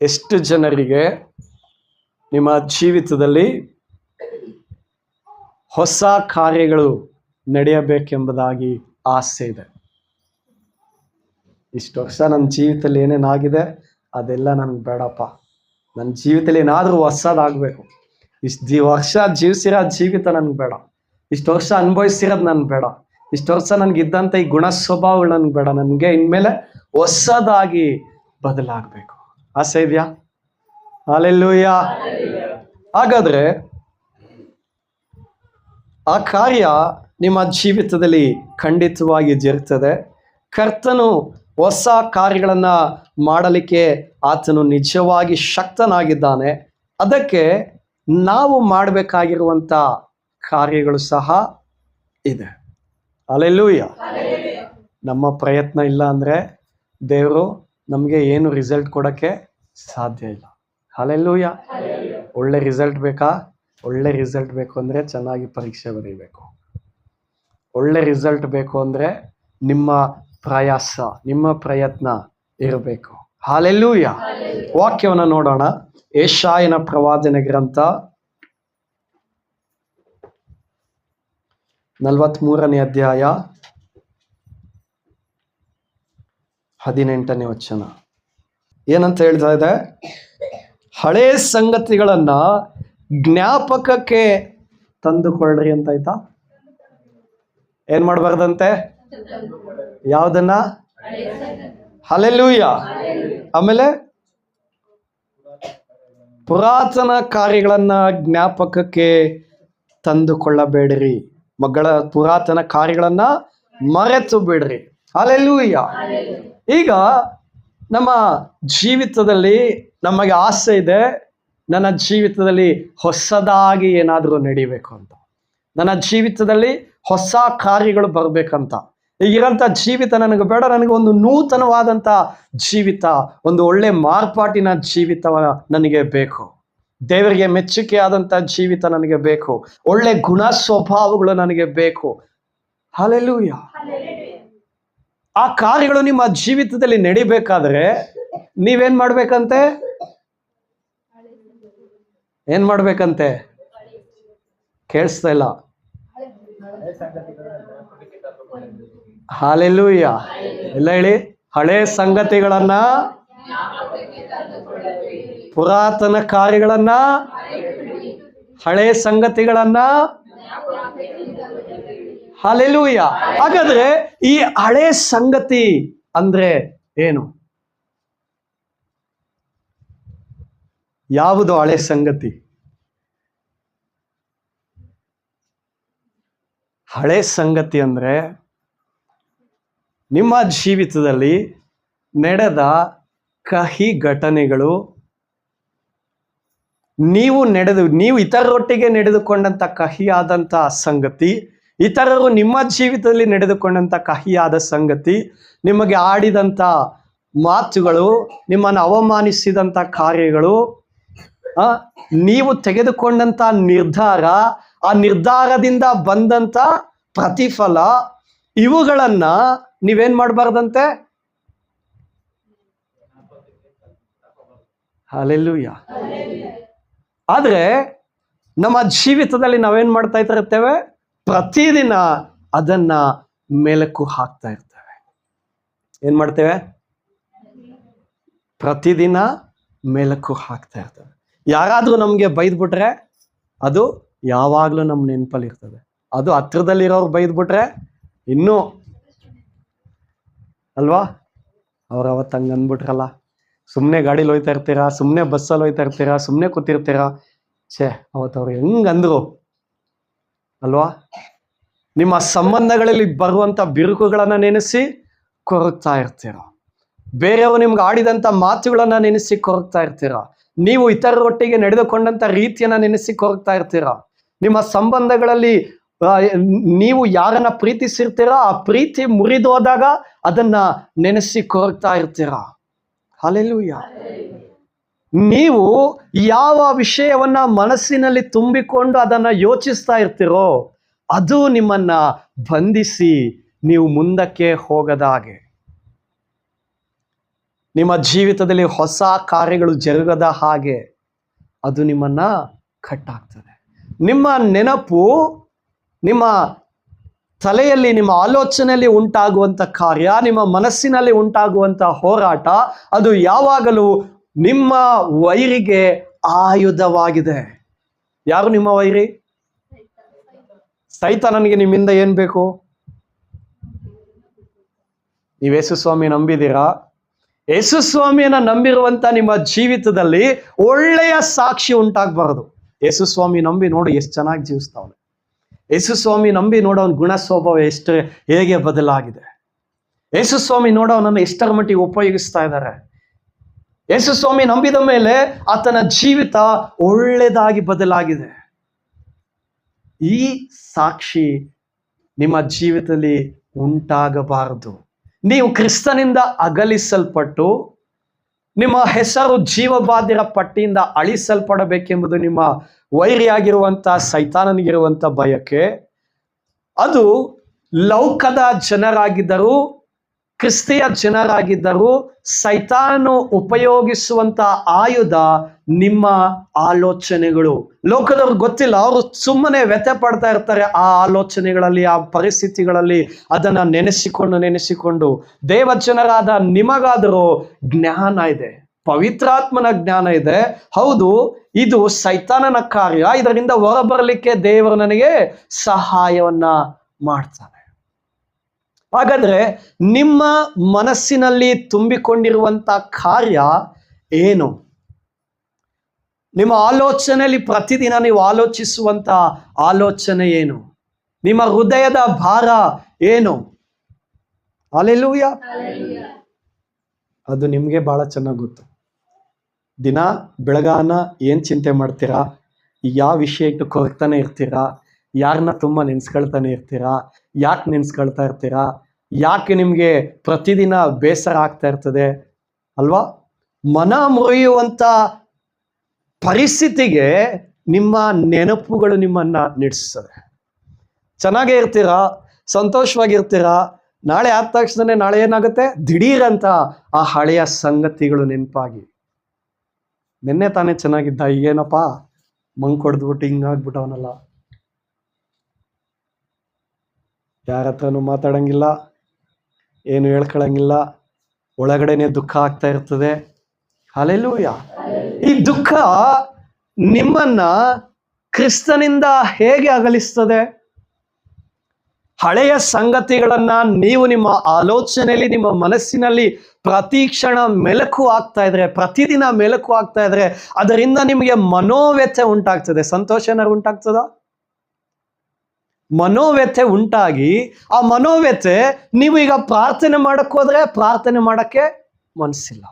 ಎಷ್ಟು ಜನರಿಗೆ ನಿಮ್ಮ ಜೀವಿತದಲ್ಲಿ ಹೊಸ ಕಾರ್ಯಗಳು ನಡೆಯಬೇಕೆಂಬುದಾಗಿ ಆಸೆ ಇದೆ? ಇಷ್ಟು ವರ್ಷ ನನ್ನ ಜೀವಿತದಲ್ಲಿ ಏನೇನಾಗಿದೆ ಅದೆಲ್ಲ ನನಗೆ ಬೇಡಪ್ಪ, ನನ್ನ ಜೀವಿತದಲ್ಲಿ ಏನಾದರೂ ಹೊಸದಾಗಬೇಕು. ಇಷ್ಟು ವರ್ಷ ಜೀವಿಸಿರೋ ಜೀವಿತ ನನಗೆ ಬೇಡ, ಇಷ್ಟು ವರ್ಷ ಅನುಭವಿಸಿರೋದು ನನಗೆ ಬೇಡ, ಇಷ್ಟು ವರ್ಷ ನನಗಿದ್ದಂಥ ಈ ಗುಣ ಸ್ವಭಾವಗಳು ನನಗೆ ಬೇಡ, ನನಗೆ ಇನ್ಮೇಲೆ ಹೊಸದಾಗಿ ಬದಲಾಗಬೇಕು. ಆಸೆ ಇದೆಯಾ? ಹಲ್ಲೆಲೂಯಾ. ಹಾಗಾದ್ರೆ ಆ ಕಾರ್ಯ ನಿಮ್ಮ ಜೀವಿತದಲ್ಲಿ ಖಂಡಿತವಾಗಿ ಜರುಗ್ತದೆ. ಕರ್ತನು ಹೊಸ ಕಾರ್ಯಗಳನ್ನು ಮಾಡಲಿಕ್ಕೆ ಆತನು ನಿಜವಾಗಿ ಶಕ್ತನಾಗಿದ್ದಾನೆ. ಅದಕ್ಕೆ ನಾವು ಮಾಡಬೇಕಾಗಿರುವಂಥ ಕಾರ್ಯಗಳು ಸಹ ಇದೆ. ಹಲ್ಲೆಲೂಯಾ. ನಮ್ಮ ಪ್ರಯತ್ನ ಇಲ್ಲ ಅಂದರೆ ದೇವರು ನಮಗೆ ಏನು ರಿಸಲ್ಟ್ ಕೊಡೋಕ್ಕೆ ಸಾಧ್ಯ ಇಲ್ಲ. ಹಲ್ಲೆಲೂಯಾ. ಒಳ್ಳೆ ರಿಸಲ್ಟ್ ಬೇಕಾ? ಒಳ್ಳೆ ರಿಸಲ್ಟ್ ಬೇಕು ಅಂದರೆ ಚೆನ್ನಾಗಿ ಪರೀಕ್ಷೆ ಬರೀಬೇಕು. ಒಳ್ಳೆ ರಿಸಲ್ಟ್ ಬೇಕು ಅಂದರೆ ನಿಮ್ಮ ಪ್ರಯಾಸ, ನಿಮ್ಮ ಪ್ರಯತ್ನ ಇರಬೇಕು. ಹಲ್ಲೆಲೂಯಾ. ವಾಕ್ಯವನ್ನು ನೋಡೋಣ. ಯೆಶಾಯನ ಪ್ರವಾದನೆ ಗ್ರಂಥ 43ನೇ ಅಧ್ಯಾಯ 18ನೇ ವಚನ ಏನಂತ ಹೇಳ್ತಾ ಇದೆ? ಹಳೇ ಸಂಗತಿಗಳನ್ನ ಜ್ಞಾಪಕಕ್ಕೆ ತಂದುಕೊಳ್ಳ್ರಿ ಅಂತ ಆಯ್ತಾ? ಏನ್ ಮಾಡಬಾರ್ದಂತೆ? ಯಾವುದನ್ನ? ಹಲ್ಲೆಲೂಯಾ. ಆಮೇಲೆ ಪುರಾತನ ಕಾರ್ಯಗಳನ್ನ ಜ್ಞಾಪಕಕ್ಕೆ ತಂದುಕೊಳ್ಳಬೇಡ್ರಿ. ಮಗಳ ಪುರಾತನ ಕಾರ್ಯಗಳನ್ನ ಮರೆತು ಬಿಡ್ರಿ. ಹಲ್ಲೆಲೂಯಾ. ಈಗ ನಮ್ಮ ಜೀವಿತದಲ್ಲಿ ನಮಗೆ ಆಸೆ ಇದೆ, ನನ್ನ ಜೀವಿತದಲ್ಲಿ ಹೊಸದಾಗಿ ಏನಾದರೂ ನಡಿಬೇಕು ಅಂತ, ನನ್ನ ಜೀವಿತದಲ್ಲಿ ಹೊಸ ಕಾರ್ಯಗಳು ಬರಬೇಕಂತ. ಈಗಿರೋಂಥ ಜೀವಿತ ನನಗೆ ಬೇಡ, ನನಗೆ ಒಂದು ನೂತನವಾದಂಥ ಜೀವಿತ, ಒಂದು ಒಳ್ಳೆ ಮಾರ್ಪಾಟಿನ ಜೀವಿತ ನನಗೆ ಬೇಕು. ದೇವರಿಗೆ ಮೆಚ್ಚುಗೆ ಆದಂಥ ಜೀವಿತ ನನಗೆ ಬೇಕು. ಒಳ್ಳೆ ಗುಣ ಸ್ವಭಾವಗಳು ನನಗೆ ಬೇಕು. ಹಲ್ಲೆಲೂಯಾ. ಆ ಕಾರ್ಯಗಳು ನಿಮ್ಮ ಜೀವಿತದಲ್ಲಿ ನಡಿಬೇಕಾದ್ರೆ ನೀವೇನ್ ಮಾಡ್ಬೇಕಂತೆ? ಏನ್ ಮಾಡ್ಬೇಕಂತೆ? ಕೇಳಿಸ್ತಾ ಇಲ್ಲ. ಹಲ್ಲೆಲೂಯಾ. ಎಲ್ಲ ಹೇಳಿ. ಹಳೆ ಸಂಗತಿಗಳನ್ನ, ಪುರಾತನ ಕಾರ್ಯಗಳನ್ನ, ಹಳೆ ಸಂಗತಿಗಳನ್ನ. ಹಲ್ಲೆಲೂಯಾ. ಹಾಗಾದ್ರೆ ಈ ಹಳೆ ಸಂಗತಿ ಅಂದ್ರೆ ಏನು? ಯಾವುದು ಹಳೆ ಸಂಗತಿ? ಹಳೆ ಸಂಗತಿ ಅಂದ್ರೆ ನಿಮ್ಮ ಜೀವಿತದಲ್ಲಿ ನಡೆದ ಕಹಿ ಘಟನೆಗಳು, ನೀವು ಇತರರೊಟ್ಟಿಗೆ ನಡೆದುಕೊಂಡಂತ ಕಹಿಯಾದಂಥ ಸಂಗತಿ, ಇತರರು ನಿಮ್ಮ ಜೀವಿತದಲ್ಲಿ ನಡೆದುಕೊಂಡಂಥ ಕಹಿಯಾದ ಸಂಗತಿ, ನಿಮಗೆ ಆಡಿದಂಥ ಮಾತುಗಳು, ನಿಮ್ಮನ್ನು ಅವಮಾನಿಸಿದಂಥ ಕಾರ್ಯಗಳು, ನೀವು ತೆಗೆದುಕೊಂಡಂಥ ನಿರ್ಧಾರ, ಆ ನಿರ್ಧಾರದಿಂದ ಬಂದಂಥ ಪ್ರತಿಫಲ, ಇವುಗಳನ್ನ ನೀವೇನ್ ಮಾಡಬಾರ್ದಂತೆ? ಹಲ್ಲೆಲೂಯಾ. ಆದ್ರೆ ನಮ್ಮ ಜೀವಿತದಲ್ಲಿ ನಾವೇನ್ ಮಾಡ್ತಾ ಇರ್ತೇವೆ? ಪ್ರತಿದಿನ ಅದನ್ನ ಮೇಲಕ್ಕೂ ಹಾಕ್ತಾ ಇರ್ತೇವೆ. ಏನ್ ಮಾಡ್ತೇವೆ? ಪ್ರತಿದಿನ ಮೇಲಕ್ಕೂ ಹಾಕ್ತಾ ಇರ್ತೇವೆ. ಯಾರಾದ್ರೂ ನಮ್ಗೆ ಬೈದ್ಬಿಟ್ರೆ ಅದು ಯಾವಾಗ್ಲೂ ನಮ್ಮ ನೆನಪಲ್ಲಿ ಇರ್ತದೆ. ಅದು ಹತ್ರದಲ್ಲಿರೋರು ಬೈದ್ಬಿಟ್ರೆ ಇನ್ನೂ ಅಲ್ವಾ? ಅವ್ರು ಅವತ್ತು ಹಂಗೆ ಅಂದ್ಬಿಟ್ರಲ್ಲ, ಸುಮ್ಮನೆ ಗಾಡೀಲಿ ಹೋಯ್ತಾ ಇರ್ತೀರಾ, ಸುಮ್ಮನೆ ಬಸ್ಸಲ್ಲಿ ಹೋಯ್ತಾ ಇರ್ತೀರಾ, ಸುಮ್ಮನೆ ಕೂತಿರ್ತೀರಾ, ಅವತ್ತು ಅವ್ರು ಹೆಂಗಂದ್ರು ಅಲ್ವಾ? ನಿಮ್ಮ ಸಂಬಂಧಗಳಲ್ಲಿ ಬರುವಂಥ ಬಿರುಕುಗಳನ್ನ ನೆನೆಸಿ ಕೊರಗ್ತಾ ಇರ್ತೀರ. ಬೇರೆಯವರು ನಿಮ್ಗೆ ಆಡಿದಂಥ ಮಾತುಗಳನ್ನ ನೆನೆಸಿ ಕೊರಗ್ತಾ ಇರ್ತೀರ. ನೀವು ಇತರರೊಟ್ಟಿಗೆ ನಡೆದುಕೊಂಡಂಥ ರೀತಿಯನ್ನ ನೆನೆಸಿ ಕೊರಗ್ತಾ ಇರ್ತೀರ. ನಿಮ್ಮ ಸಂಬಂಧಗಳಲ್ಲಿ ನೀವು ಯಾರನ್ನ ಪ್ರೀತಿಸಿರ್ತೀರ, ಆ ಪ್ರೀತಿ ಮುರಿದೋದಾಗ ಅದನ್ನ ನೆನೆಸಿ ಕೊರಗ್ತಾ ಇರ್ತೀರ. ಹಲ್ಲೆಲೂಯಾ. ನೀವು ಯಾವ ವಿಷಯವನ್ನ ಮನಸ್ಸಿನಲ್ಲಿ ತುಂಬಿಕೊಂಡು ಅದನ್ನ ಯೋಚಿಸ್ತಾ ಇರ್ತೀರೋ ಅದು ನಿಮ್ಮನ್ನ ಬಂಧಿಸಿ ನೀವು ಮುಂದಕ್ಕೆ ಹೋಗದ ಹಾಗೆ, ನಿಮ್ಮ ಜೀವಿತದಲ್ಲಿ ಹೊಸ ಕಾರ್ಯಗಳು ಜರುಗದ ಹಾಗೆ ಅದು ನಿಮ್ಮನ್ನ ಕಟ್ಟಾಗ್ತದೆ. ನಿಮ್ಮ ನೆನಪು, ನಿಮ್ಮ ತಲೆಯಲ್ಲಿ, ನಿಮ್ಮ ಆಲೋಚನೆಯಲ್ಲಿ ಉಂಟಾಗುವಂಥ ಕಾರ್ಯ, ನಿಮ್ಮ ಮನಸ್ಸಿನಲ್ಲಿ ಉಂಟಾಗುವಂಥ ಹೋರಾಟ, ಅದು ಯಾವಾಗಲೂ ನಿಮ್ಮ ವೈರಿಗೆ ಆಯುಧವಾಗಿದೆ. ಯಾರು ನಿಮ್ಮ ವೈರಿ? ಸೈತಾನನಿಗೆ ನಿಮ್ಮಿಂದ ಏನ್ ಬೇಕು? ನೀವು ಯೇಸು ಸ್ವಾಮಿ ನಂಬಿದ್ದೀರಾ? ಯೇಸು ಸ್ವಾಮಿಯನ್ನ ನಂಬಿರುವಂತ ನಿಮ್ಮ ಜೀವಿತದಲ್ಲಿ ಒಳ್ಳೆಯ ಸಾಕ್ಷಿ ಉಂಟಾಗಬಾರದು. ಯೇಸು ಸ್ವಾಮಿ ನಂಬಿ ನೋಡು ಎಷ್ಟು ಚೆನ್ನಾಗಿ ಜೀವಿಸ್ತಾವನೆ. ಯೇಸು ಸ್ವಾಮಿ ನಂಬಿ ನೋಡೋ ಅವನ ಗುಣ ಸ್ವಭಾವ ಹೇಗೆ ಬದಲಾಗಿದೆ. ಯೇಸು ಸ್ವಾಮಿ ನೋಡೋ ಅವನನ್ನು ಎಷ್ಟರ ಮಟ್ಟಿಗೆ ಉಪಯೋಗಿಸ್ತಾ ಇದ್ದಾರೆ. ಯೇಸು ಸ್ವಾಮಿ ನಂಬಿದ ಮೇಲೆ ಆತನ ಜೀವಿತ ಒಳ್ಳೆದಾಗಿ ಬದಲಾಗಿದೆ. ಈ ಸಾಕ್ಷಿ ನಿಮ್ಮ ಜೀವಿತದಲ್ಲಿ ಉಂಟಾಗಬಾರದು. ನೀವು ಕ್ರಿಸ್ತನಿಂದ ಅಗಲಿಸಲ್ಪಟ್ಟು ನಿಮ್ಮ ಹೆಸರು ಜೀವಬಾಧ್ಯರ ಪಟ್ಟಿಯಿಂದ ಅಳಿಸಲ್ಪಡಬೇಕೆಂಬುದು ನಿಮ್ಮ ವೈರಿಯಾಗಿರುವಂಥ ಸೈತಾನನಿಗಿರುವಂಥ ಬಯಕೆ. ಅದು ಲೌಕದ ಜನರಾಗಿದ್ದರು, ಕ್ರಿಸ್ತಿಯ ಜನರಾಗಿದ್ದರು, ಸೈತಾನು ಉಪಯೋಗಿಸುವಂತ ಆಯುಧ ನಿಮ್ಮ ಆಲೋಚನೆಗಳು. ಲೋಕದವ್ರು ಗೊತ್ತಿಲ್ಲ, ಅವರು ಸುಮ್ಮನೆ ವ್ಯಥೆ ಪಡ್ತಾ ಇರ್ತಾರೆ ಆ ಆಲೋಚನೆಗಳಲ್ಲಿ, ಆ ಪರಿಸ್ಥಿತಿಗಳಲ್ಲಿ. ಅದನ್ನ ನೆನೆಸಿಕೊಂಡು ದೇವಜನರಾದ ನಿಮಗಾದರೂ ಜ್ಞಾನ ಇದೆ, ಪವಿತ್ರಾತ್ಮನ ಜ್ಞಾನ ಇದೆ. ಹೌದು, ಇದು ಸೈತಾನನ ಕಾರ್ಯ, ಇದರಿಂದ ಹೊರಬರಲಿಕ್ಕೆ ದೇವರು ನನಗೆ ಸಹಾಯವನ್ನ ಮಾಡ್ತಾನೆ. ಹಾಗಾದ್ರೆ ನಿಮ್ಮ ಮನಸ್ಸಿನಲ್ಲಿ ತುಂಬಿಕೊಂಡಿರುವಂತ ಕಾರ್ಯ ಏನು? ನಿಮ್ಮ ಆಲೋಚನೆಯಲ್ಲಿ ಪ್ರತಿದಿನ ನೀವು ಆಲೋಚಿಸುವಂತ ಆಲೋಚನೆ ಏನು? ನಿಮ್ಮ ಹೃದಯದ ಭಾರ ಏನು? ಹಲ್ಲೆಲೂಯಾ. ಅದು ನಿಮ್ಗೆ ಬಹಳ ಚೆನ್ನಾಗಿ ಗೊತ್ತು. ದಿನ ಬೆಳಗಾನ ಏನ್ ಚಿಂತೆ ಮಾಡ್ತೀರಾ? ಯಾವ ವಿಷಯ ಇಟ್ಟು ಕೊರಗ್ತಾನೆ ಇರ್ತೀರಾ? ಯಾರನ್ನ ತುಂಬಾ ನೆನ್ಸ್ಕೊಳ್ತಾನೆ ಇರ್ತೀರಾ? ಯಾಕೆ ನೆನ್ಸ್ಕೊಳ್ತಾ ಇರ್ತೀರಾ? ಯಾಕೆ ನಿಮ್ಗೆ ಪ್ರತಿದಿನ ಬೇಸರ ಆಗ್ತಾ ಇರ್ತದೆ ಅಲ್ವಾ? ಮನ ಮುರಿಯುವಂತ ಪರಿಸ್ಥಿತಿಗೆ ನಿಮ್ಮ ನೆನಪುಗಳು ನಿಮ್ಮನ್ನ ನಡೆಸ್ತದೆ. ಚೆನ್ನಾಗೇ ಇರ್ತೀರಾ, ಸಂತೋಷವಾಗಿರ್ತೀರಾ. ನಾಳೆ ಆದ ತಕ್ಷಣ ನಾಳೆ ಏನಾಗುತ್ತೆ? ದಿಢೀರಂತ ಆ ಹಳೆಯ ಸಂಗತಿಗಳು ನೆನಪಾಗಿ, ನಿನ್ನೆ ತಾನೇ ಚೆನ್ನಾಗಿದ್ದ, ಈಗೇನಪ್ಪ ಮಂಗ್ ಕೊಡ್ದ್ಬಿಟ್ಟು ಹಿಂಗಾಗ್ಬಿಟ್ಟವನಲ್ಲ, ಯಾರ ಹತ್ರನೂ ಮಾತಾಡಂಗಿಲ್ಲ, ಏನು ಹೇಳ್ಕೊಳಂಗಿಲ್ಲ, ಒಳಗಡೆನೆ ದುಃಖ ಆಗ್ತಾ ಇರ್ತದೆ. ಹಲ್ಲೆಲೂಯಾ. ಈ ದುಃಖ ನಿಮ್ಮನ್ನ ಕ್ರಿಸ್ತನಿಂದ ಹೇಗೆ ಅಗಲಿಸ್ತದೆ? ಹಳೆಯ ಸಂಗತಿಗಳನ್ನ ನೀವು ನಿಮ್ಮ ಆಲೋಚನೆಯಲ್ಲಿ, ನಿಮ್ಮ ಮನಸ್ಸಿನಲ್ಲಿ ಪ್ರತಿ ಕ್ಷಣ ಮೆಲುಕು ಆಗ್ತಾ ಇದ್ರೆ, ಪ್ರತಿದಿನ ಮೆಲುಕು ಆಗ್ತಾ ಇದ್ರೆ, ಅದರಿಂದ ನಿಮಗೆ ಮನೋವ್ಯಥೆ ಉಂಟಾಗ್ತದೆ. ಸಂತೋಷ ಏನಾದ್ರು ಉಂಟಾಗ್ತದ? ಮನೋವ್ಯಥೆ ಉಂಟಾಗಿ ಆ ಮನೋವ್ಯಥೆ, ನೀವು ಈಗ ಪ್ರಾರ್ಥನೆ ಮಾಡಕ್ ಹೋದ್ರೆ ಪ್ರಾರ್ಥನೆ ಮಾಡಕ್ಕೆ ಮನಸ್ಸಿಲ್ಲ.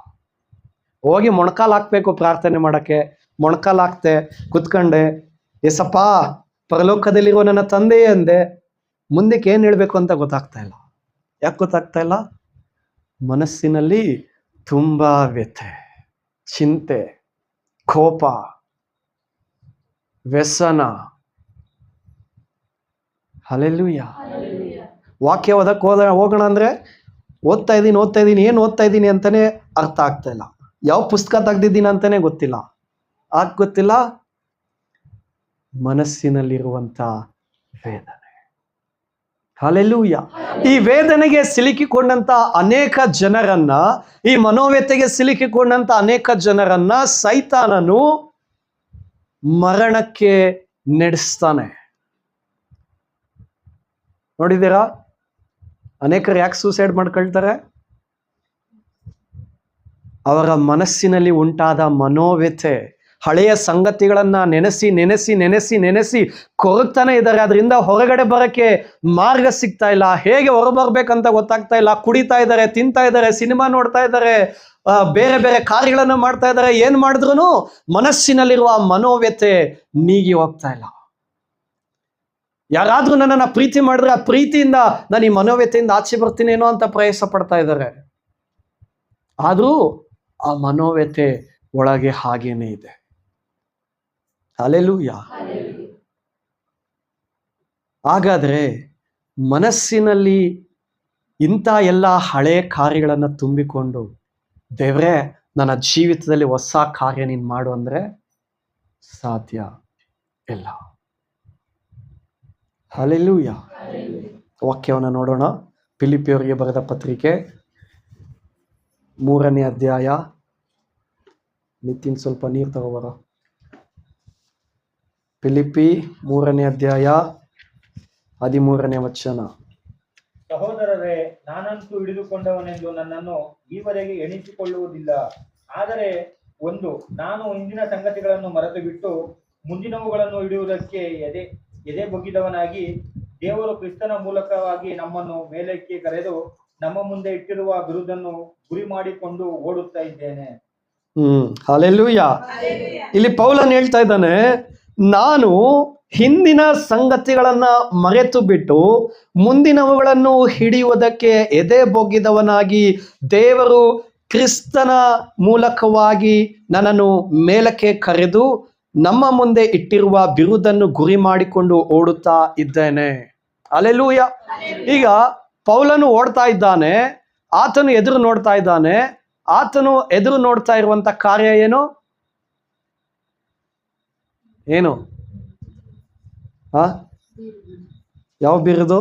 ಹೋಗಿ ಮೊಣಕಾಲ್ ಹಾಕ್ಬೇಕು ಪ್ರಾರ್ಥನೆ ಮಾಡಕ್ಕೆ, ಮೊಣಕಾಲ್ ಹಾಕ್ತೆ ಕುತ್ಕೊಂಡೆ, ಎಸಪ್ಪ ಪರಲೋಕದಲ್ಲಿರುವ ನನ್ನ ತಂದೆಯೇ ಅಂದೆ, ಮುಂದಕ್ಕೆ ಏನ್ ಹೇಳ್ಬೇಕು ಅಂತ ಗೊತ್ತಾಗ್ತಾ ಇಲ್ಲ. ಯಾಕೆ ಗೊತ್ತಾಗ್ತಾ ಇಲ್ಲ? ಮನಸ್ಸಿನಲ್ಲಿ ತುಂಬಾ ವ್ಯಥೆ, ಚಿಂತೆ, ಕೋಪ, ವ್ಯಸನ. ಹಲ್ಲೆಲೂಯಾ. ವಾಕ್ಯ ಓದಕ್ಕೆ ಹೋಗೋಣ ಅಂದ್ರೆ ಓದ್ತಾ ಇದ್ದೀನಿ, ಏನು ಓದ್ತಾ ಇದ್ದೀನಿ ಅಂತಾನೆ ಅರ್ಥ ಆಗ್ತಾ ಇಲ್ಲ. ಯಾವ ಪುಸ್ತಕ ತೆಗ್ದಿದ್ದೀನಿ ಅಂತಾನೆ ಗೊತ್ತಿಲ್ಲ. ಗೊತ್ತಿಲ್ಲ, ಮನಸ್ಸಿನಲ್ಲಿರುವಂತ ವೇದನೆ. ಹಲ್ಲೆಲೂಯಾ. ಈ ವೇದನೆಗೆ ಸಿಲುಕಿಕೊಂಡಂತ ಅನೇಕ ಜನರನ್ನ, ಈ ಮನೋವ್ಯತೆಗೆ ಸಿಲುಕಿಕೊಂಡಂತ ಅನೇಕ ಜನರನ್ನ ಸೈತಾನನು ಮರಣಕ್ಕೆ ನಡೆಸ್ತಾನೆ. ನೋಡಿದ್ದೀರಾ? ಅನೇಕರು ಯಾಕೆ ಸೂಸೈಡ್ ಮಾಡ್ಕೊಳ್ತಾರೆ? ಅವರ ಮನಸ್ಸಿನಲ್ಲಿ ಉಂಟಾದ ಮನೋವ್ಯಥೆ, ಹಳೆಯ ಸಂಗತಿಗಳನ್ನ ನೆನೆಸಿ ಕೊರಗ್ತಾನೆ ಇದ್ದಾರೆ. ಅದರಿಂದ ಹೊರಗಡೆ ಬರಕ್ಕೆ ಮಾರ್ಗ ಸಿಗ್ತಾ ಇಲ್ಲ. ಹೇಗೆ ಹೊರಬರ್ಬೇಕಂತ ಗೊತ್ತಾಗ್ತಾ ಇಲ್ಲ. ಕುಡಿತಾ ಇದ್ದಾರೆ, ತಿಂತಾ ಇದ್ದಾರೆ, ಸಿನಿಮಾ ನೋಡ್ತಾ ಇದ್ದಾರೆ, ಬೇರೆ ಬೇರೆ ಕಾರ್ಯಗಳನ್ನ ಮಾಡ್ತಾ ಇದ್ದಾರೆ. ಏನ್ ಮಾಡಿದ್ರು ಮನಸ್ಸಿನಲ್ಲಿರುವ ಮನೋವ್ಯಥೆ ನೀಗಿ ಹೋಗ್ತಾ ಇಲ್ಲ. ಯಾರಾದ್ರೂ ನನ್ನನ್ನ ಪ್ರೀತಿ ಮಾಡಿದ್ರೆ ಆ ಪ್ರೀತಿಯಿಂದ ನಾನು ಈ ಮನೋವ್ಯತೆಯಿಂದ ಆಚೆ ಬರ್ತೀನೇನೋ ಅಂತ ಪ್ರಯಾಸ ಪಡ್ತಾ ಇದ್ದಾರೆ. ಆದ್ರೂ ಆ ಮನೋವ್ಯತೆ ಒಳಗೆ ಹಾಗೇನೆ ಇದೆ. ಹಲ್ಲೆಲೂಯಾ. ಹಾಗಾದ್ರೆ ಮನಸ್ಸಿನಲ್ಲಿ ಇಂಥ ಎಲ್ಲ ಹಳೆ ಕಾರ್ಯಗಳನ್ನ ತುಂಬಿಕೊಂಡು ದೇವ್ರೇ ನನ್ನ ಜೀವಿತದಲ್ಲಿ ಹೊಸ ಕಾರ್ಯ ನೀನು ಮಾಡು ಅಂದ್ರೆ ಸಾಧ್ಯ ಇಲ್ಲ. ಹಲ್ಲೆಲೂಯಾ. ವಾಕ್ಯವನ್ನು ನೋಡೋಣ. ಫಿಲಿಪ್ಪಿಯವರಿಗೆ ಬರೆದ ಪತ್ರಿಕೆ 3ನೇ ಅಧ್ಯಾಯ. ನಿತಿನ್ ಸ್ವಲ್ಪ ನೀರು ತಗೋಬರ. ಫಿಲಿಪ್ಪಿ 3ನೇ ಅಧ್ಯಾಯ 13ನೇ ವಚನ. ಸಹೋದರರೇ, ನಾನಂತೂ ಹಿಡಿದುಕೊಂಡವನೆಂದು ನನ್ನನ್ನು ಈವರೆಗೆ ಎಣಿಸಿಕೊಳ್ಳುವುದಿಲ್ಲ. ಆದರೆ ನಾನು ಹಿಂದಿನ ಸಂಗತಿಗಳನ್ನು ಮರೆತು ಬಿಟ್ಟು ಮುಂದಿನವುಗಳನ್ನು ಹಿಡಿಯುವುದಕ್ಕೆ ಎದೆ ಬೊಗ್ಗಿದವನಾಗಿ, ದೇವರು ಕ್ರಿಸ್ತನ ಮೂಲಕವಾಗಿ ನಮ್ಮನ್ನು ಮೇಲಕ್ಕೆ ಕರೆದು ನಮ್ಮ ಮುಂದೆ ಇಟ್ಟಿರುವ ಬಿರುದನ್ನು ಗುರಿ ಮಾಡಿಕೊಂಡು ಓಡುತ್ತಾ ಇದ್ದೇನೆ. ಹಲ್ಲೆಲೂಯಾ. ಇಲ್ಲಿ ಪೌಲನ್ ಹೇಳ್ತಾ ಇದ್ದಾನೆ, ನಾನು ಹಿಂದಿನ ಸಂಗತಿಗಳನ್ನ ಮರೆತು ಬಿಟ್ಟು ಮುಂದಿನವುಗಳನ್ನು ಹಿಡಿಯುವುದಕ್ಕೆ ಎದೆ ಬೊಗ್ಗಿದವನಾಗಿ, ದೇವರು ಕ್ರಿಸ್ತನ ಮೂಲಕವಾಗಿ ನನ್ನನ್ನು ಮೇಲಕ್ಕೆ ಕರೆದು ನಮ್ಮ ಮುಂದೆ ಇಟ್ಟಿರುವ ಬಿರುದನ್ನು ಗುರಿ ಮಾಡಿಕೊಂಡು ಓಡುತ್ತಾ ಇದ್ದೇನೆ. ಹಲ್ಲೆಲೂಯಾ. ಈಗ ಪೌಲನು ಓಡ್ತಾ ಇದ್ದಾನೆ, ಆತನು ಎದುರು ನೋಡ್ತಾ ಇದ್ದಾನೆ. ಆತನು ಎದುರು ನೋಡ್ತಾ ಇರುವಂತ ಕಾರ್ಯ ಏನು? ಯಾವ ಬಿರುದು?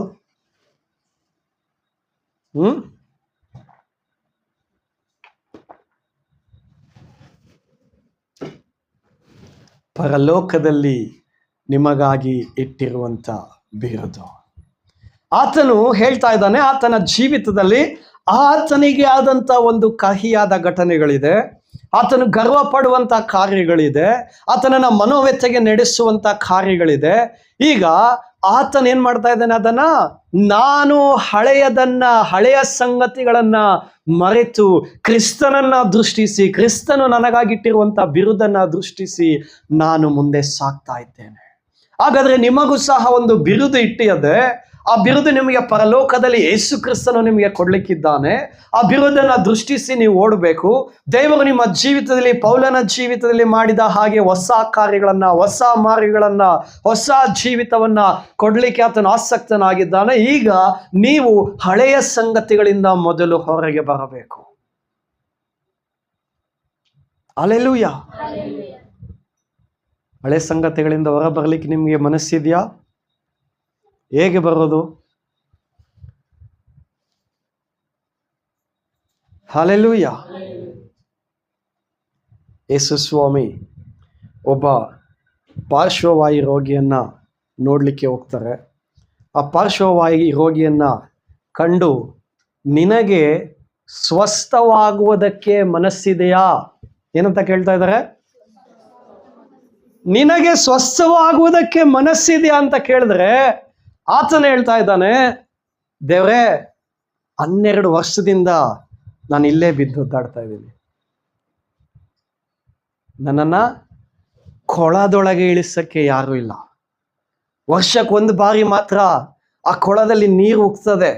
ಪರಲೋಕದಲ್ಲಿ ನಿಮಗಾಗಿ ಇಟ್ಟಿರುವಂತ ಬಿರುದು. ಆತನು ಹೇಳ್ತಾ ಇದ್ದಾನೆ, ಆತನ ಜೀವಿತದಲ್ಲಿ ಆತನಿಗೆ ಆದಂತ ಒಂದು ಕಹಿಯಾದ ಘಟನೆಗಳಿದೆ. ಆತನು ಗರ್ವ ಪಡುವಂತ ಕಾರ್ಯಗಳಿದೆ. ಆತನನ್ನ ಮನೋವ್ಯಥೆಗೆ ನಡೆಸುವಂತ ಕಾರ್ಯಗಳಿದೆ. ಈಗ ಆತನ ಏನ್ ಮಾಡ್ತಾ ಇದ್ದಾನೆ? ಅದನ್ನ ನಾನು ಹಳೆಯ ಸಂಗತಿಗಳನ್ನ ಮರೆತು ಕ್ರಿಸ್ತನನ್ನ ದೃಷ್ಟಿಸಿ, ಕ್ರಿಸ್ತನು ನನಗಾಗಿಟ್ಟಿರುವಂತ ಬಿರುದನ್ನ ದೃಷ್ಟಿಸಿ ನಾನು ಮುಂದೆ ಸಾಗ್ತಾ ಇದ್ದೇನೆ. ಹಾಗಾದ್ರೆ ನಿಮಗೂ ಸಹ ಒಂದು ಬಿರುದು ಇಟ್ಟಿದೆ. ಆ ಬಿರುದು ನಿಮಗೆ ಪರಲೋಕದಲ್ಲಿ ಯೇಸು ಕ್ರಿಸ್ತನು ನಿಮಗೆ ಕೊಡ್ಲಿಕ್ಕಿದ್ದಾನೆ. ಆ ಬಿರುದನ್ನ ದೃಷ್ಟಿಸಿ ನೀವು ಓಡಬೇಕು. ದೇವರು ನಿಮ್ಮ ಜೀವಿತದಲ್ಲಿ, ಪೌಲನ ಜೀವಿತದಲ್ಲಿ ಮಾಡಿದ ಹಾಗೆ ಹೊಸ ಕಾರ್ಯಗಳನ್ನ, ಹೊಸ ಮಾರ್ಗಗಳನ್ನ, ಹೊಸ ಜೀವಿತವನ್ನ ಕೊಡ್ಲಿಕ್ಕೆ ಆತನು ಆಸಕ್ತನಾಗಿದ್ದಾನೆ. ಈಗ ನೀವು ಹಳೆಯ ಸಂಗತಿಗಳಿಂದ ಮೊದಲು ಹೊರಗೆ ಬರಬೇಕು. ಹಲ್ಲೆಲೂಯಾ. ಹಳೆ ಸಂಗತಿಗಳಿಂದ ಹೊರ ಬರ್ಲಿಕ್ಕೆ ನಿಮಗೆ ಮನಸ್ಸಿದೆಯಾ? ಹೇಗೆ ಬರೋದು? ಹಲ್ಲೆಲೂಯಾ. ಯೇಸು ಸ್ವಾಮಿ ಒಬ್ಬ ಪಾರ್ಶ್ವವಾಯು ರೋಗಿಯನ್ನ ನೋಡ್ಲಿಕ್ಕೆ ಹೋಗ್ತಾರೆ. ಆ ಪಾರ್ಶ್ವವಾಯು ರೋಗಿಯನ್ನ ಕಂಡು, ನಿನಗೆ ಸ್ವಸ್ಥವಾಗುವುದಕ್ಕೆ ಮನಸ್ಸಿದೆಯಾ ಏನಂತ ಕೇಳ್ತಾ ಇದ್ದಾರೆ. ನಿನಗೆ ಸ್ವಸ್ಥವಾಗುವುದಕ್ಕೆ ಮನಸ್ಸಿದೆಯಾ ಅಂತ ಕೇಳಿದ್ರೆ ಆತನ ಹೇಳ್ತಾ ಇದ್ದಾನೆ, ದೇವ್ರೇ 12 ವರ್ಷದಿಂದ ನಾನು ಇಲ್ಲೇ ಬಿದ್ದು ಒದ್ದಾಡ್ತಾ ಇದ್ದೀನಿ. ನನ್ನನ್ನ ಕೊಳದೊಳಗೆ ಇಳಿಸಕ್ಕೆ ಯಾರು ಇಲ್ಲ. ವರ್ಷಕ್ಕೊಂದು ಬಾರಿ ಮಾತ್ರ ಆ ಕೊಳದಲ್ಲಿ ನೀರು ಉಕ್ತದೆ.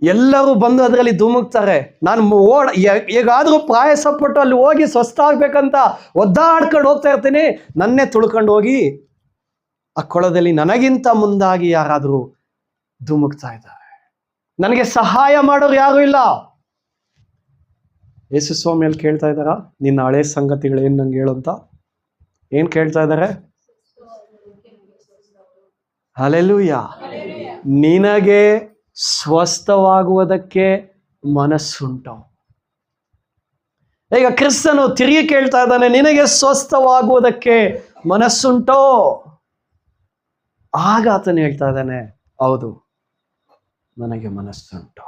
ಎಲ್ಲರೂ ಬಂದು ಅದರಲ್ಲಿ ಧುಮುಕ್ತಾರೆ. ನಾನು ಹೇಗಾದ್ರೂ ಪ್ರಯಾಸಪಟ್ಟು ಅಲ್ಲಿ ಹೋಗಿ ಸ್ವಸ್ಥ ಆಗ್ಬೇಕಂತ ಒದ್ದಾಡ್ಕೊಂಡು ಹೋಗ್ತಾ ಇರ್ತೀನಿ. ನನ್ನೇ ತುಳ್ಕೊಂಡು ಹೋಗಿ ಆ ಕೊಳದಲ್ಲಿ ನನಗಿಂತ ಮುಂದಾಗಿ ಯಾರಾದ್ರೂ ಧುಮುಕ್ತಾ ಇದ್ದಾರೆ. ನನಗೆ ಸಹಾಯ ಮಾಡೋರು ಯಾರು ಇಲ್ಲ. ಯೇಸು ಸ್ವಾಮಿಯಲ್ಲಿ ಕೇಳ್ತಾ ಇದ್ದಾರ, ನಿನ್ನ ಹಳೆ ಸಂಗತಿಗಳು ಏನ್ ನಂಗೆ ಹೇಳು ಅಂತ. ಏನ್ ಕೇಳ್ತಾ ಇದ್ದಾರೆ? ಹಲ್ಲೆಲೂಯಾ. ನಿನಗೆ ಸ್ವಸ್ಥವಾಗುವುದಕ್ಕೆ ಮನಸ್ಸುಂಟು. ಈಗ ಕ್ರಿಸ್ತನು ತಿರುಗಿ ಕೇಳ್ತಾ ಇದ್ದಾನೆ, ನಿನಗೆ ಸ್ವಸ್ಥವಾಗುವುದಕ್ಕೆ ಮನಸ್ಸುಂಟೋ? ಆಗ ಆತನು ಹೇಳ್ತಾ ಇದ್ದಾನೆ, ಹೌದು, ನನಗೆ ಮನಸ್ಸುಂಟು.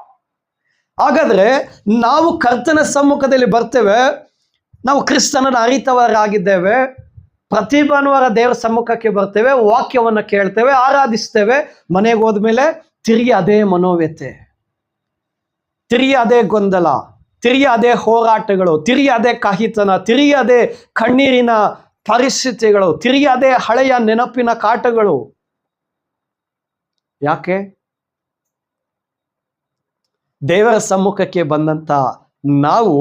ಹಾಗಾದ್ರೆ ನಾವು ಕರ್ತನ ಸಮ್ಮುಖದಲ್ಲಿ ಬರ್ತೇವೆ, ನಾವು ಕ್ರಿಸ್ತನನ್ನು ಅರಿತವರಾಗಿದ್ದೇವೆ. ಪ್ರತಿ ಭಾನುವಾರ ದೇವರ ಸಮ್ಮುಖಕ್ಕೆ ಬರ್ತೇವೆ, ವಾಕ್ಯವನ್ನ ಕೇಳ್ತೇವೆ, ಆರಾಧಿಸ್ತೇವೆ. ಮನೆಗೆ ಹೋದ್ಮೇಲೆ ತಿರುಗಿ ಅದೇ ಮನೋವ್ಯಥೆ, ತಿರುಗಿ ಅದೇ ಗೊಂದಲ, ತಿರುಗಿ ಅದೇ ಹೋರಾಟಗಳು, ತಿರುಗಿ ಅದೇ ಕಹಿತನ, ತಿರುಗಿ ಅದೇ ಕಣ್ಣೀರಿನ ಪರಿಸ್ಥಿತಿಗಳು, ತಿರುಗಿ ಅದೇ ಹಳೆಯ ನೆನಪಿನ ಕಾಟಗಳು. ಯಾಕೆ? ದೇವರ ಸಮ್ಮುಖಕ್ಕೆ ಬಂದಂತ ನಾವು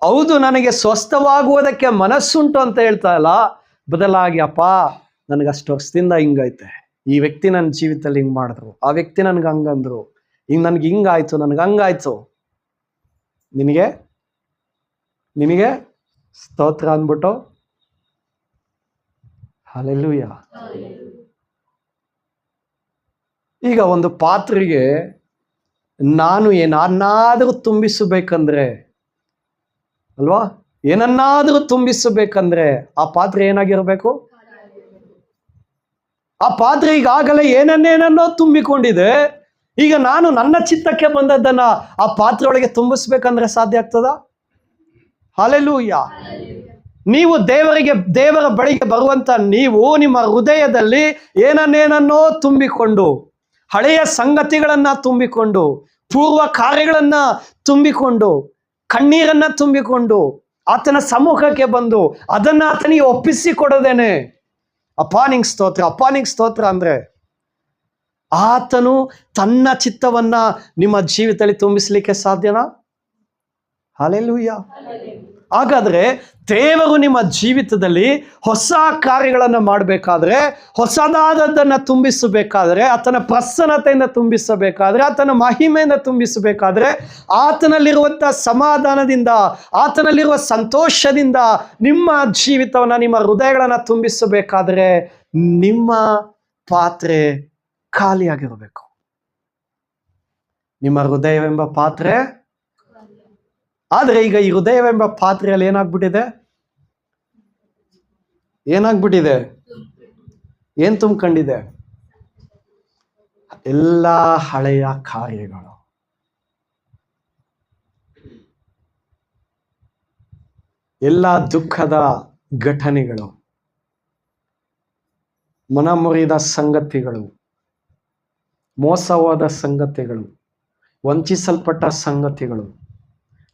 ಹೌದು ನನಗೆ ಸ್ವಸ್ಥವಾಗುವುದಕ್ಕೆ ಮನಸ್ಸುಂಟು ಅಂತ ಹೇಳ್ತಾ ಇಲ್ಲ, ಬದಲಾಗಿ ಅಪ್ಪ ನನಗೆ ಅಷ್ಟು ವರ್ಷದಿಂದ ಹಿಂಗೈತೆ, ಈ ವ್ಯಕ್ತಿ ನನ್ನ ಜೀವಿತದಲ್ಲಿ ಹಿಂಗ್ ಮಾಡಿದ್ರು, ಆ ವ್ಯಕ್ತಿ ನನ್ಗೆ ಹಂಗಂದ್ರು, ಹಿಂಗ್ ನನ್ಗೆ ಹಿಂಗಾಯ್ತು, ನನ್ಗೆ ಹಂಗಾಯ್ತು. ನಿನಗೆ ನಿನಗೆ ಸ್ತೋತ್ರ ಅಂದ್ಬಿಟ್ಟು ಹಲ್ಲೆಲೂಯ. ಈಗ ಒಂದು ಪಾತ್ರೆಗೆ ನಾನು ಏನನ್ನಾದರೂ ತುಂಬಿಸಬೇಕಂದ್ರೆ ಅಲ್ವಾ, ಏನನ್ನಾದರೂ ತುಂಬಿಸಬೇಕಂದ್ರೆ ಆ ಪಾತ್ರೆ ಏನಾಗಿರ್ಬೇಕು? ಆ ಪಾತ್ರೆ ಈಗಾಗಲೇ ಏನನ್ನೇನನ್ನೋ ತುಂಬಿಕೊಂಡಿದೆ. ಈಗ ನಾನು ನನ್ನ ಚಿತ್ತಕ್ಕೆ ಬಂದದ್ದನ್ನ ಆ ಪಾತ್ರೆ ಒಳಗೆ ತುಂಬಿಸ್ಬೇಕಂದ್ರೆ ಸಾಧ್ಯ ಆಗ್ತದ? ಹಲ್ಲೆಲೂಯ. ನೀವು ದೇವರ ಬಳಿಗೆ ಬರುವಂತ ನೀವು ನಿಮ್ಮ ಹೃದಯದಲ್ಲಿ ಏನನ್ನೇನನ್ನೋ ತುಂಬಿಕೊಂಡು, ಹಳೆಯ ಸಂಗತಿಗಳನ್ನ ತುಂಬಿಕೊಂಡು, ಪೂರ್ವ ಕಾರ್ಯಗಳನ್ನ ತುಂಬಿಕೊಂಡು, ಕಣ್ಣೀರನ್ನ ತುಂಬಿಕೊಂಡು ಆತನ ಸಮ್ಮುಖಕ್ಕೆ ಬಂದು ಅದನ್ನ ಆತನಿಗೆ ಒಪ್ಪಿಸಿ ಕೊಡೋದೇನೆ ಅಪ್ಪ ನಿಂಗ್ ಸ್ತೋತ್ರ, ಅಪ್ಪ ನಿಂಗ್ ಸ್ತೋತ್ರ ಅಂದ್ರೆ ಆತನು ತನ್ನ ಚಿತ್ತವನ್ನ ನಿಮ್ಮ ಜೀವಿತದಲ್ಲಿ ತುಂಬಿಸ್ಲಿಕ್ಕೆ ಸಾಧ್ಯನಾ? ಹಲ್ಲೆಲೂಯ. ಹಾಗಾದ್ರೆ ದೇವರು ನಿಮ್ಮ ಜೀವಿತದಲ್ಲಿ ಹೊಸ ಕಾರ್ಯಗಳನ್ನು ಮಾಡಬೇಕಾದ್ರೆ, ಹೊಸದಾದದ್ದನ್ನ ತುಂಬಿಸಬೇಕಾದ್ರೆ, ಆತನ ಪ್ರಸನ್ನತೆಯಿಂದ ತುಂಬಿಸಬೇಕಾದ್ರೆ, ಆತನ ಮಹಿಮೆಯಿಂದ ತುಂಬಿಸಬೇಕಾದ್ರೆ, ಆತನಲ್ಲಿರುವಂಥ ಸಮಾಧಾನದಿಂದ, ಆತನಲ್ಲಿರುವ ಸಂತೋಷದಿಂದ ನಿಮ್ಮ ಜೀವಿತವನ್ನ, ನಿಮ್ಮ ಹೃದಯಗಳನ್ನ ತುಂಬಿಸಬೇಕಾದ್ರೆ ನಿಮ್ಮ ಪಾತ್ರೆ ಖಾಲಿಯಾಗಿರಬೇಕು. ನಿಮ್ಮ ಹೃದಯವೆಂಬ ಪಾತ್ರೆ. ಆದ್ರೆ ಈಗ ಈ ಹೃದಯವೆಂಬ ಪಾತ್ರೆಯಲ್ಲಿ ಏನಾಗ್ಬಿಟ್ಟಿದೆ? ಏನ್ ತುಂಬಿಕೊಂಡಿದೆ? ಎಲ್ಲ ಹಳೆಯ ಕಾರ್ಯಗಳು, ಎಲ್ಲ ದುಃಖದ ಘಟನೆಗಳು, ಮನಮುರಿದ ಸಂಗತಿಗಳು, ಮೋಸ ಹೋದ ಸಂಗತಿಗಳು, ವಂಚಿಸಲ್ಪಟ್ಟ ಸಂಗತಿಗಳು,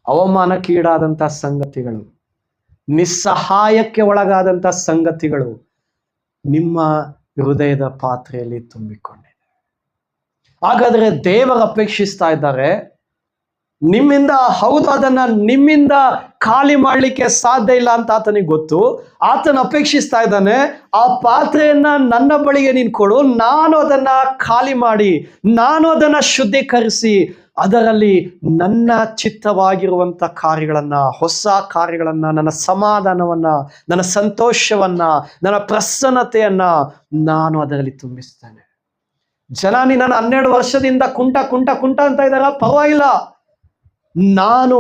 ಅವಮಾನಕ್ಕೀಡಾದಂಥ ಸಂಗತಿಗಳು, ನಿಸ್ಸಹಾಯಕ್ಕೆ ಒಳಗಾದಂಥ ಸಂಗತಿಗಳು ನಿಮ್ಮ ಹೃದಯದ ಪಾತ್ರೆಯಲ್ಲಿ ತುಂಬಿಕೊಂಡಿದೆ. ಹಾಗಾದ್ರೆ ದೇವರು ಅಪೇಕ್ಷಿಸ್ತಾ ಇದ್ದಾರೆ ನಿಮ್ಮಿಂದ. ಹೌದು, ಅದನ್ನ ನಿಮ್ಮಿಂದ ಖಾಲಿ ಮಾಡ್ಲಿಕ್ಕೆ ಸಾಧ್ಯ ಇಲ್ಲ ಅಂತ ಆತನಿಗೆ ಗೊತ್ತು. ಆತನ ಅಪೇಕ್ಷಿಸ್ತಾ ಇದ್ದಾನೆ, ಆ ಪಾತ್ರೆಯನ್ನ ನನ್ನ ಬಳಿಗೆ ನೀನು ಕೊಡು, ನಾನು ಅದನ್ನ ಖಾಲಿ ಮಾಡಿ, ನಾನು ಅದನ್ನ ಶುದ್ಧೀಕರಿಸಿ, ಅದರಲ್ಲಿ ನನ್ನ ಚಿತ್ತವಾಗಿರುವಂಥ ಕಾರ್ಯಗಳನ್ನ, ಹೊಸ ಕಾರ್ಯಗಳನ್ನ, ನನ್ನ ಸಮಾಧಾನವನ್ನ, ನನ್ನ ಸಂತೋಷವನ್ನ, ನನ್ನ ಪ್ರಸನ್ನತೆಯನ್ನ ನಾನು ಅದರಲ್ಲಿ ತುಂಬಿಸ್ತೇನೆ. ಜನ ನಿನ್ನನ್ನು 12 ವರ್ಷದಿಂದ ಕುಂಟ ಅಂತ ಇದ್ದಾರ, ಪರವಾಗಿಲ್ಲ, ನಾನು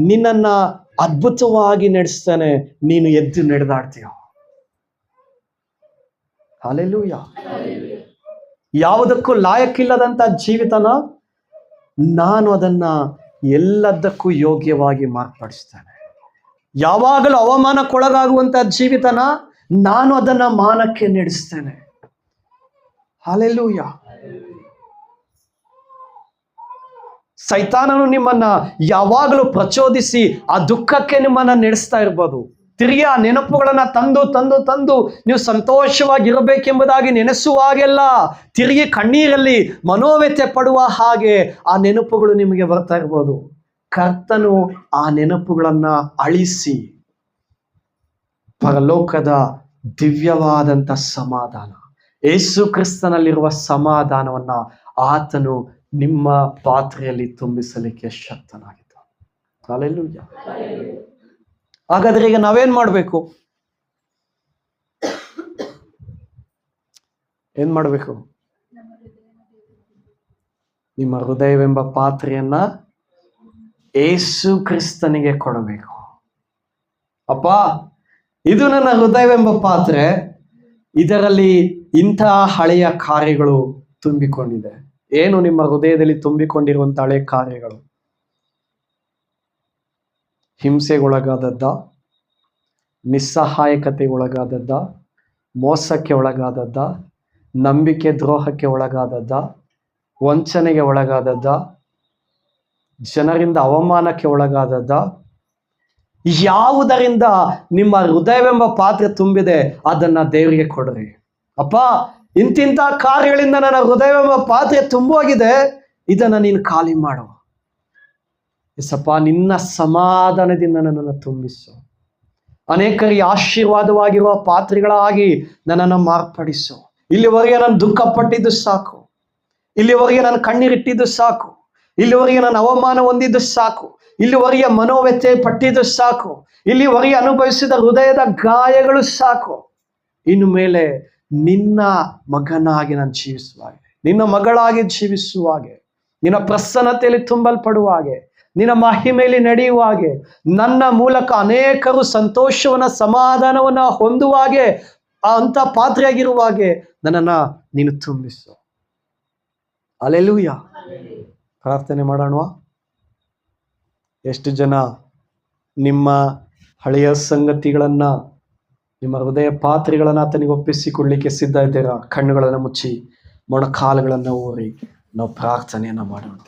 ನಿನ್ನನ್ನ ಅದ್ಭುತವಾಗಿ ನಡೆಸ್ತೇನೆ, ನೀನು ಎದ್ದು ನಡೆದಾಡ್ತೀಯ. ಹಲ್ಲೆಲೂಯ. ಯಾವುದಕ್ಕೂ ಲಾಯಕ್ಕಿಲ್ಲದಂತ ಜೀವಿತನ ನಾನು ಅದನ್ನ ಎಲ್ಲದಕ್ಕೂ ಯೋಗ್ಯವಾಗಿ ಮಾರ್ಪಡಿಸ್ತೇನೆ. ಯಾವಾಗಲೂ ಅವಮಾನಕ್ಕೊಳಗಾಗುವಂತ ಜೀವಿತನ ನಾನು ಅದನ್ನ ಮಾನಕ್ಕೆ ನಡೆಸ್ತೇನೆ. ಹಲ್ಲೆಲೂಯ. ಸೈತಾನನು ನಿಮ್ಮನ್ನ ಯಾವಾಗಲೂ ಪ್ರಚೋದಿಸಿ ಆ ದುಃಖಕ್ಕೆ ನಿಮ್ಮನ್ನ ನಡೆಸ್ತಾ ಇರ್ಬೋದು. ತಿರುಗಿ ಆ ನೆನಪುಗಳನ್ನ ತಂದು ನೀವು ಸಂತೋಷವಾಗಿರಬೇಕೆಂಬುದಾಗಿ ನೆನೆಸುವಾಗೆಲ್ಲ ತಿರುಗಿ ಕಣ್ಣೀರಲ್ಲಿ ಮನೋವ್ಯಥೆ ಪಡುವ ಹಾಗೆ ಆ ನೆನಪುಗಳು ನಿಮಗೆ ಬರ್ತಾ ಇರ್ಬೋದು. ಕರ್ತನು ಆ ನೆನಪುಗಳನ್ನ ಅಳಿಸಿ ಪರಲೋಕದ ದಿವ್ಯವಾದಂಥ ಸಮಾಧಾನ, ಯೇಸು ಕ್ರಿಸ್ತನಲ್ಲಿರುವ ಸಮಾಧಾನವನ್ನ ಆತನು ನಿಮ್ಮ ಪಾತ್ರೆಯಲ್ಲಿ ತುಂಬಿಸಲಿಕ್ಕೆ ಶಕ್ತನಾಗಿದ್ದಾನೆ. ಹಲ್ಲೆಲೂಯ. ಹಾಗಾದ್ರೆ ಈಗ ನಾವೇನ್ ಮಾಡ್ಬೇಕು? ಏನ್ ಮಾಡ್ಬೇಕು? ನಿಮ್ಮ ಹೃದಯವೆಂಬ ಪಾತ್ರೆಯನ್ನ ಯೇಸು ಕ್ರಿಸ್ತನಿಗೆ ಕೊಡಬೇಕು. ಅಪ್ಪ, ಇದು ನನ್ನ ಹೃದಯವೆಂಬ ಪಾತ್ರೆ, ಇದರಲ್ಲಿ ಇಂತಹ ಹಳೆಯ ಕಾರ್ಯಗಳು ತುಂಬಿಕೊಂಡಿದೆ. ಏನು ನಿಮ್ಮ ಹೃದಯದಲ್ಲಿ ತುಂಬಿಕೊಂಡಿರುವಂತ ಹಳೆಯ ಕಾರ್ಯಗಳು? ಹಿಂಸೆಗೊಳಗಾದದ್ದ, ನಿಸ್ಸಹಾಯಕತೆಗೆ ಒಳಗಾದದ್ದ, ಮೋಸಕ್ಕೆ ಒಳಗಾದದ್ದ, ನಂಬಿಕೆ ದ್ರೋಹಕ್ಕೆ ಒಳಗಾದದ್ದ, ವಂಚನೆಗೆ ಒಳಗಾದದ್ದ, ಜನರಿಂದ ಅವಮಾನಕ್ಕೆ ಒಳಗಾದದ್ದ, ಯಾವುದರಿಂದ ನಿಮ್ಮ ಹೃದಯವೆಂಬ ಪಾತ್ರೆ ತುಂಬಿದೆ ಅದನ್ನ ದೇವರಿಗೆ ಕೊಡ್ರಿ. ಅಪ್ಪ, ಇಂತಿಂಥ ಕಾರ್ಯಗಳಿಂದ ನನ್ನ ಹೃದಯವೆಂಬ ಪಾತ್ರೆ ತುಂಬೋಗಿದೆ, ಇದನ್ನ ನೀನು ಖಾಲಿ ಮಾಡು. ಎಸಪ್ಪ, ನಿನ್ನ ಸಮಾಧಾನದಿಂದ ನನ್ನನ್ನು ತುಂಬಿಸು. ಅನೇಕರಿಗೆ ಆಶೀರ್ವಾದವಾಗಿರುವ ಪಾತ್ರೆಗಳಾಗಿ ನನ್ನನ್ನು ಮಾರ್ಪಡಿಸು. ಇಲ್ಲಿವರೆಗೆ ನಾನು ದುಃಖ ಪಟ್ಟಿದ್ದು ಸಾಕು, ಇಲ್ಲಿವರೆಗೆ ನಾನು ಕಣ್ಣೀರಿಟ್ಟಿದ್ದು ಸಾಕು, ಇಲ್ಲಿವರೆಗೆ ನಾನು ಅವಮಾನ ಹೊಂದಿದ್ದು ಸಾಕು, ಇಲ್ಲಿವರೆಗೆ ಮನೋವ್ಯಥೆ ಪಟ್ಟಿದ್ದು ಸಾಕು. ಇಲ್ಲಿವರೆಗೆ ಅನುಭವಿಸಿದ ಹೃದಯದ ಗಾಯಗಳು ಸಾಕು. ಇನ್ನು ಮೇಲೆ ನಿನ್ನ ಮಗನಾಗಿ ನಾನು ಜೀವಿಸುವ ಹಾಗೆ, ನಿನ್ನ ಮಗಳಾಗಿ ಜೀವಿಸುವ ಹಾಗೆ, ನಿನ್ನ ಪ್ರಸನ್ನತೆಯಲ್ಲಿ ತುಂಬಲ್ಪಡುವ ಹಾಗೆ, ನಿನ್ನ ಮಹಿಮೆಯಲ್ಲಿ ನಡೆಯುವ ಹಾಗೆ, ನನ್ನ ಮೂಲಕ ಅನೇಕರು ಸಂತೋಷವನ್ನ ಸಮಾಧಾನವನ್ನ ಹೊಂದುವ ಹಾಗೆ, ಅಂತ ಪಾತ್ರೆಯಾಗಿರುವ ಹಾಗೆ ನನ್ನನ್ನ ನೀನು ತುಂಬಿಸು. ಹಲ್ಲೆಲೂಯಾ. ಪ್ರಾರ್ಥನೆ ಮಾಡೋಣವಾ? ಎಷ್ಟು ಜನ ನಿಮ್ಮ ಹಳೆಯ ಸಂಗತಿಗಳನ್ನ, ನಿಮ್ಮ ಹೃದಯ ಪಾತ್ರೆಗಳನ್ನ ಆತನಿಗೆ ಒಪ್ಪಿಸಿಕೊಡ್ಲಿಕ್ಕೆ ಸಿದ್ಧ ಇದ್ದೀರಾ? ಕಣ್ಣುಗಳನ್ನು ಮುಚ್ಚಿ ಮೊಣಕಾಲುಗಳನ್ನು ಊರಿ ನಾವು ಪ್ರಾರ್ಥನೆಯನ್ನ ಮಾಡೋಣ.